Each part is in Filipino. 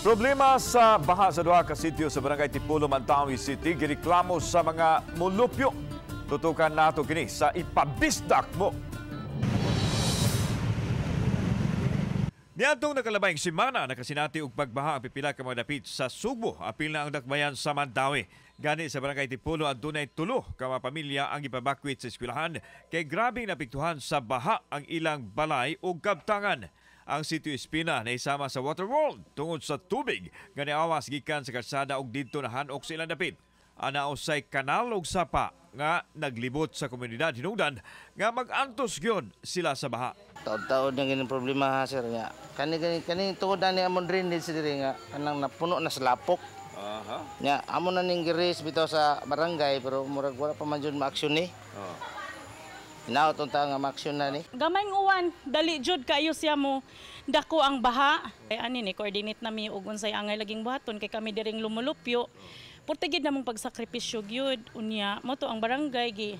Problema sa baha sa duha ka sitio sa Barangay Tipolo, Mantawi City, gireklamo sa mga mulupyo. Tutukan nato kini sa ipabisdak mo. Niadtong nakalabayng semana nakasinati og pagbaha ang pipila ka mga dapit sa Subo. Apil na ang dakbayan sa Mantawi. Gani sa Barangay Tipolo ang dunay 3 ka mga pamilya ang ipabakwit sa eskwelahan kay grabing napiktuhan sa baha ang ilang balay ug kabtangan. Ang Sitio Espina na isama sa Waterworld tungod sa tubig nga niawas gikan sa kalsada og didto na hanok sa ilang dapit. Anausay kanal og sapa nga naglibot sa komunidad hinungdan nga mag-antos gyud sila sa baha. Taon-taon na ganyan problema ha, sir nga. Kani tuod na ni amon drainage diri nga kanang napuno na sa lapok. Nya amon na ning giris bitaw sa barangay pero murag wala pa man jud ma-aksyon ni. Hinaot unta nga ma-aksyon na ni. Gamay ng uwan, dali jud kayo siya mo dako ang baha. Kay ani ni coordinate nami og unsay angay laging buhaton kay kami diring lumulupyo. Portigid namong pagsakripisyo gyud unya mo to ang barangay gi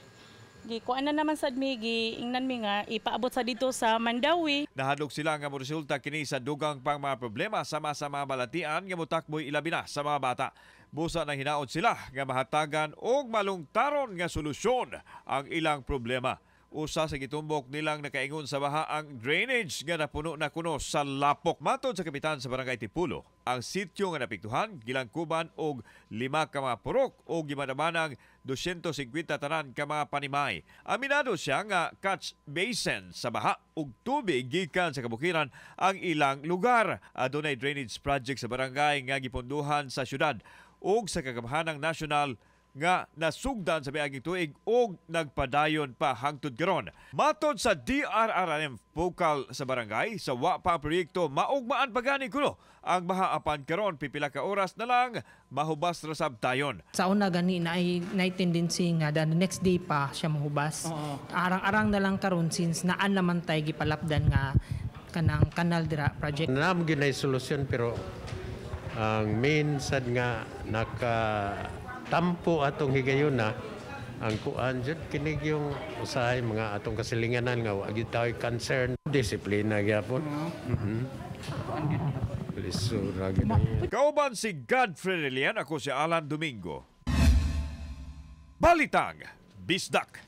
kuan na naman sad mi ingnan mi nga ipaabot sa dito sa Mandawi. Nahadlok sila nga moresulta kini sa dugang pang mga problema sama-sama balatian nga motakboy ilabi na sa mga bata. Busa na hinaot sila nga mahatagan og malungtaron nga solusyon ang ilang problema. Usa sa gitumbok nilang nakaingon sa baha ang drainage nga napuno na kuno sa lapok. Matod sa kapitan sa Barangay Tipolo, ang sityo nga napiktuhan gilangkuban og 5 ka mga purok o gimadamanang 250 tanan ka mga panimay. Aminado siya nga catch basin sa baha ug tubig gikan sa kabukiran ang ilang lugar. Adunay drainage project sa barangay nga giponduhan sa syudad ug sa kagabahanang nasyonal nga nasugdan sa miaging tuig o nagpadayon pa hangtod karon. Matod sa DRRM Focal sa barangay, sa wa pa proyekto maugmaan pagani kuno ang baha apan karon pipila ka oras na lang mahubas ra sab tayon. Sa una gani na ay tendency nga the next day pa siya mahubas. Arang-arang na lang karon since naan naman tay gipalapdan nga kanang kanal dira project. Naam ginay solusyon pero ang main sad nga tampo atong higayon na ang kuan jud kinig yung usahay mga atong kasilinganan nga wa gyud tayo concern disiplina gyapon. Lisura gyud. Kauban si Godfrey Relian, ako si Alan Domingo. Balitang Bisdak.